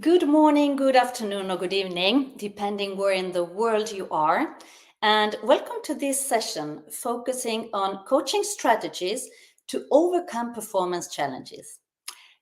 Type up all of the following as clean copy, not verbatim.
Good morning, good afternoon, or good evening, depending where in the world you are. And welcome to this session focusing on coaching strategies to overcome performance challenges.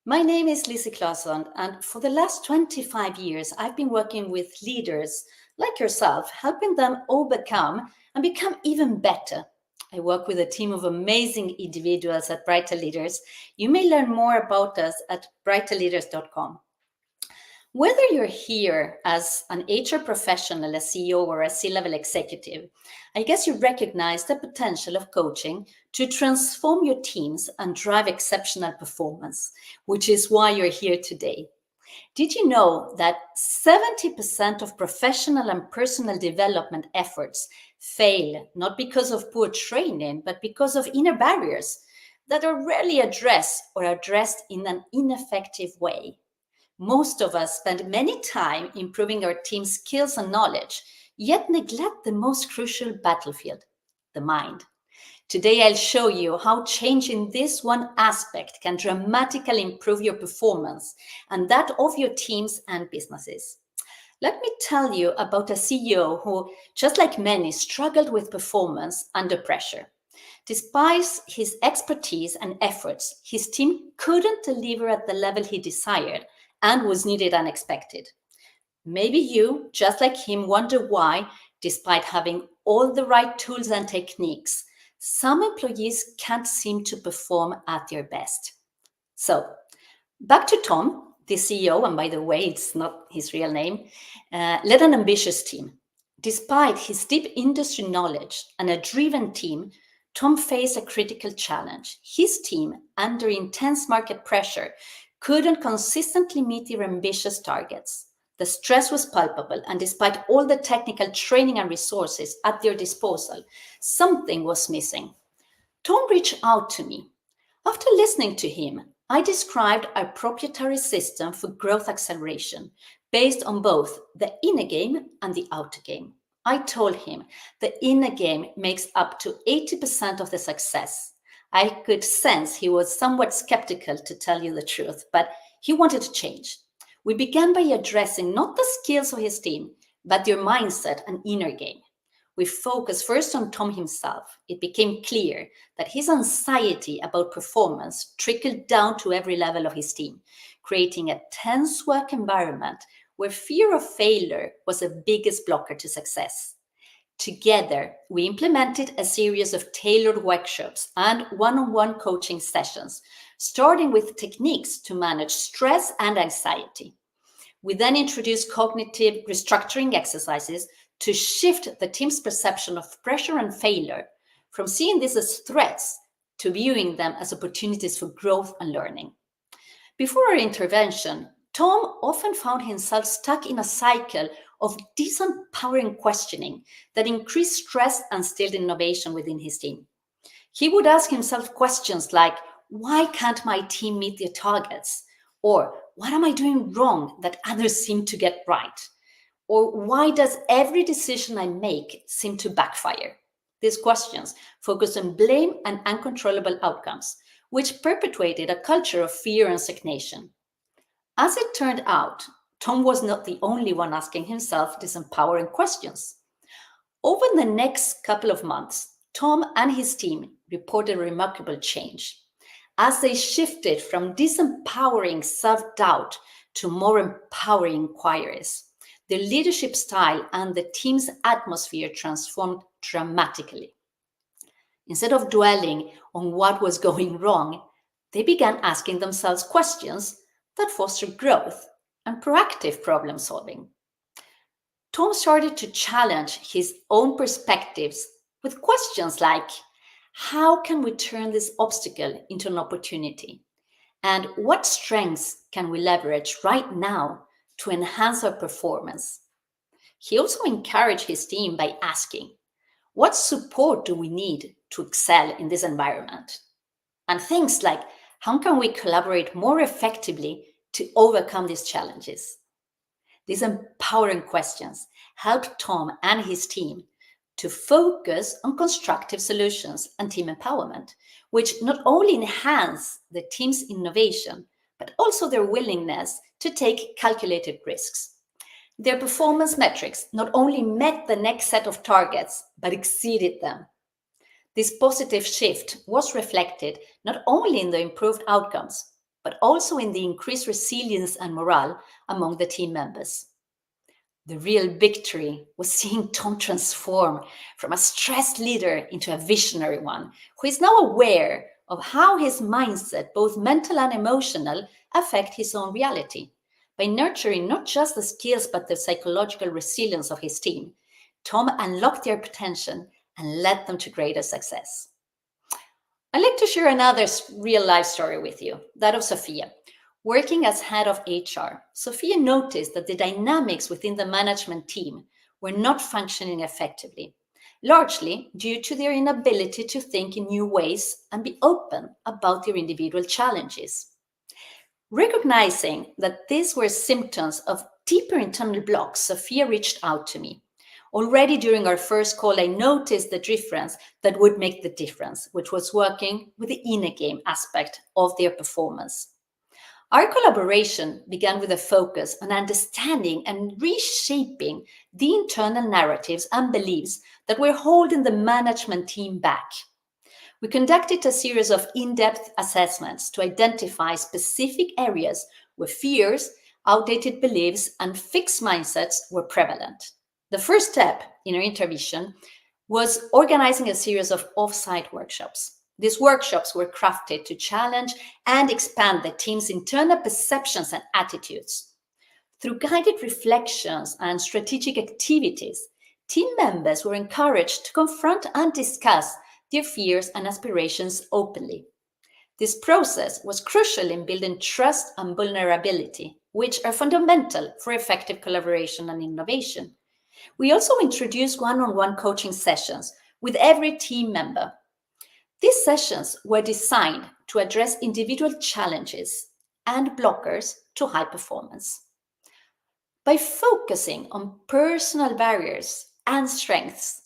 My name is Lizzie Claesson, and for the last 25 years, I've been working with leaders like yourself, helping them overcome and become even better. I work with a team of amazing individuals at Brighter Leaders. You may learn more about us at brighterleaders.com. Whether you're here as an HR professional, a CEO, or a C-level executive, I guess you recognize the potential of coaching to transform your teams and drive exceptional performance, which is why you're here today. Did you know that 70% of professional and personal development efforts fail not because of poor training, but because of inner barriers that are rarely addressed or addressed in an ineffective way? Most of us spend many time improving our team's skills and knowledge, yet neglect the most crucial battlefield, the mind. Today, I'll show you how changing this one aspect can dramatically improve your performance and that of your teams and businesses. Let me tell you about a CEO who, just like many, struggled with performance under pressure. Despite his expertise and efforts, his team couldn't deliver at the level he desired and was needed unexpected. Maybe you, just like him, wonder why, despite having all the right tools and techniques, some employees can't seem to perform at their best. So, back to Tom, the CEO, and by the way, it's not his real name, led an ambitious team. Despite his deep industry knowledge and a driven team, Tom faced a critical challenge. His team, under intense market pressure, couldn't consistently meet their ambitious targets. The stress was palpable, and despite all the technical training and resources at their disposal, something was missing. Tom reached out to me. After listening to him, I described a proprietary system for growth acceleration based on both the inner game and the outer game. I told him the inner game makes up to 80% of the success. I could sense he was somewhat skeptical, to tell you the truth, but he wanted to change. We began by addressing not the skills of his team, but their mindset and inner game. We focused first on Tom himself. It became clear that his anxiety about performance trickled down to every level of his team, creating a tense work environment where fear of failure was the biggest blocker to success. Together, we implemented a series of tailored workshops and one-on-one coaching sessions, starting with techniques to manage stress and anxiety. We then introduced cognitive restructuring exercises to shift the team's perception of pressure and failure from seeing this as threats to viewing them as opportunities for growth and learning. Before our intervention, Tom often found himself stuck in a cycle of disempowering questioning that increased stress and stilled innovation within his team. He would ask himself questions like, why can't my team meet their targets? Or what am I doing wrong that others seem to get right? Or why does every decision I make seem to backfire? These questions focus on blame and uncontrollable outcomes, which perpetuated a culture of fear and stagnation. As it turned out, Tom was not the only one asking himself these empowering questions. Over the next couple of months, Tom and his team reported remarkable change as they shifted from disempowering self-doubt to more empowering inquiries. Their leadership style and the team's atmosphere transformed dramatically. Instead of dwelling on what was going wrong, they began asking themselves questions that fostered growth and proactive problem solving. Tom started to challenge his own perspectives with questions like, how can we turn this obstacle into an opportunity? And what strengths can we leverage right now to enhance our performance? He also encouraged his team by asking, what support do we need to excel in this environment? And things like, how can we collaborate more effectively to overcome these challenges? These empowering questions helped Tom and his team to focus on constructive solutions and team empowerment, which not only enhance the team's innovation, but also their willingness to take calculated risks. Their performance metrics not only met the next set of targets, but exceeded them. This positive shift was reflected not only in the improved outcomes, but also in the increased resilience and morale among the team members. The real victory was seeing Tom transform from a stressed leader into a visionary one who is now aware of how his mindset, both mental and emotional, affect his own reality. By nurturing not just the skills but the psychological resilience of his team, Tom unlocked their potential and led them to greater success. I'd like to share another real life story with you, that of Sophia. Working as head of HR, Sophia noticed that the dynamics within the management team were not functioning effectively, largely due to their inability to think in new ways and be open about their individual challenges. Recognizing that these were symptoms of deeper internal blocks, Sophia reached out to me. Already during our first call, I noticed the difference that would make the difference, which was working with the inner game aspect of their performance. Our collaboration began with a focus on understanding and reshaping the internal narratives and beliefs that were holding the management team back. We conducted a series of in-depth assessments to identify specific areas where fears, outdated beliefs, and fixed mindsets were prevalent. The first step in our intervention was organizing a series of off-site workshops. These workshops were crafted to challenge and expand the team's internal perceptions and attitudes. Through guided reflections and strategic activities, team members were encouraged to confront and discuss their fears and aspirations openly. This process was crucial in building trust and vulnerability, which are fundamental for effective collaboration and innovation. We also introduced one-on-one coaching sessions with every team member. These sessions were designed to address individual challenges and blockers to high performance. By focusing on personal barriers and strengths,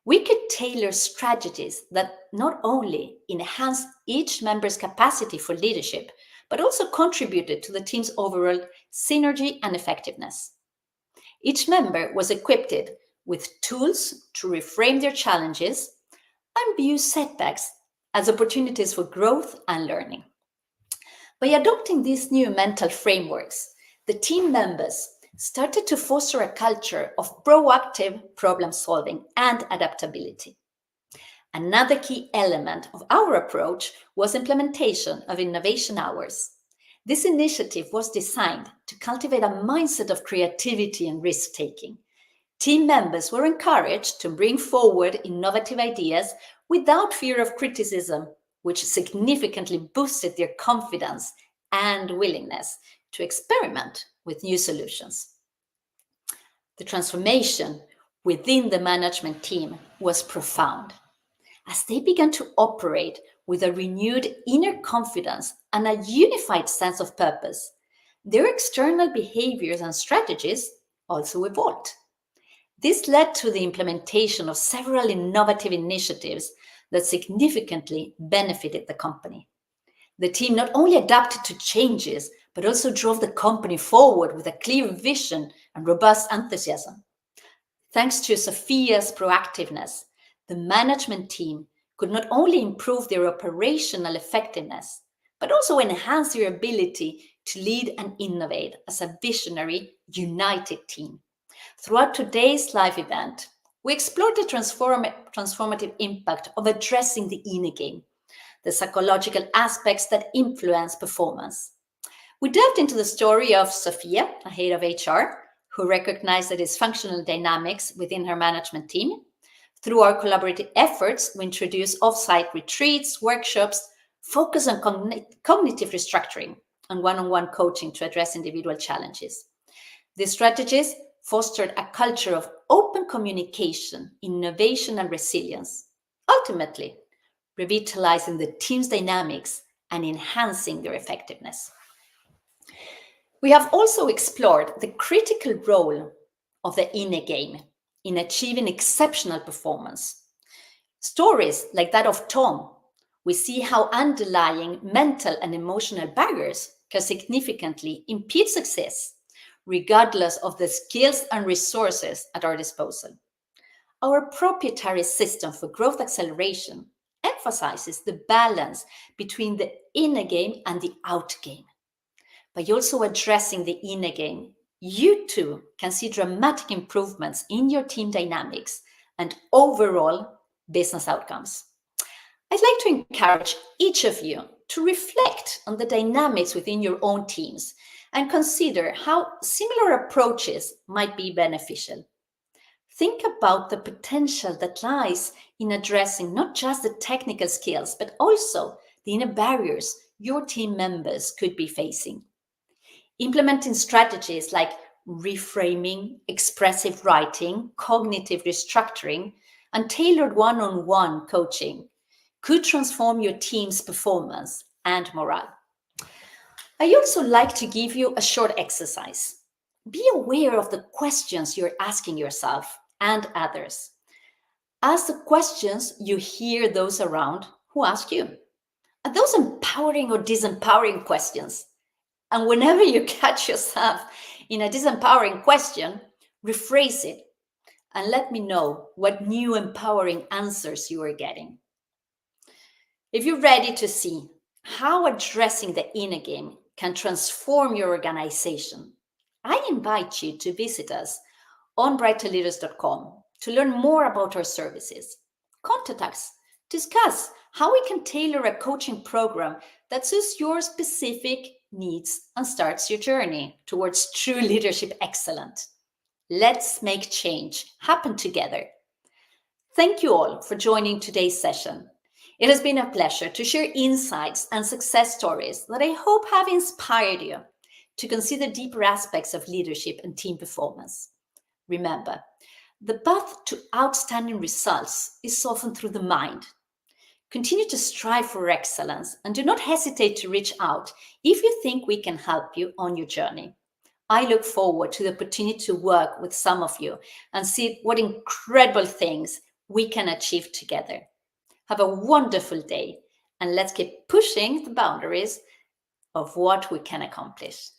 we could tailor strategies that not only enhanced each member's capacity for leadership, but also contributed to the team's overall synergy and effectiveness. Each member was equipped with tools to reframe their challenges and view setbacks as opportunities for growth and learning. By adopting these new mental frameworks, the team members started to foster a culture of proactive problem solving and adaptability. Another key element of our approach was implementation of innovation hours. This initiative was designed to cultivate a mindset of creativity and risk-taking. Team members were encouraged to bring forward innovative ideas without fear of criticism, which significantly boosted their confidence and willingness to experiment with new solutions. The transformation within the management team was profound, as they began to operate with a renewed inner confidence and a unified sense of purpose. Their external behaviors and strategies also evolved. This led to the implementation of several innovative initiatives that significantly benefited the company. The team not only adapted to changes, but also drove the company forward with a clear vision and robust enthusiasm. Thanks to Sophia's proactiveness, the management team could not only improve their operational effectiveness, but also enhance their ability to lead and innovate as a visionary, united team. Throughout today's live event, we explored the transformative impact of addressing the inner game, the psychological aspects that influence performance. We delved into the story of Sophia, a head of HR, who recognized the dysfunctional dynamics within her management team. Through our collaborative efforts, we introduced off-site retreats, workshops, focus on cognitive restructuring, and one-on-one coaching to address individual challenges. These strategies fostered a culture of open communication, innovation, and resilience, ultimately revitalizing the team's dynamics and enhancing their effectiveness. We have also explored the critical role of the inner game in achieving exceptional performance. Stories like that of Tom, we see how underlying mental and emotional barriers can significantly impede success, regardless of the skills and resources at our disposal. Our proprietary system for growth acceleration emphasizes the balance between the inner game and the out game. By also addressing the inner game, you too can see dramatic improvements in your team dynamics and overall business outcomes. I'd like to encourage each of you to reflect on the dynamics within your own teams and consider how similar approaches might be beneficial. Think about the potential that lies in addressing not just the technical skills, but also the inner barriers your team members could be facing. Implementing strategies like reframing, expressive writing, cognitive restructuring, and tailored one on one coaching could transform your team's performance and morale. I also like to give you a short exercise. Be aware of the questions you're asking yourself and others. Ask the questions you hear those around who ask you. Are those empowering or disempowering questions? And whenever you catch yourself in a disempowering question, rephrase it and let me know what new empowering answers you are getting. If you're ready to see how addressing the inner game can transform your organization, I invite you to visit us on brighterleaders.com to learn more about our services. Contact us, discuss how we can tailor a coaching program that suits your specific needs and starts your journey towards true leadership excellence. Let's make change happen together. Thank you all for joining today's session. It has been a pleasure to share insights and success stories that I hope have inspired you to consider deeper aspects of leadership and team performance. Remember, the path to outstanding results is often through the mind. Continue to strive for excellence and do not hesitate to reach out if you think we can help you on your journey. I look forward to the opportunity to work with some of you and see what incredible things we can achieve together. Have a wonderful day, and let's keep pushing the boundaries of what we can accomplish.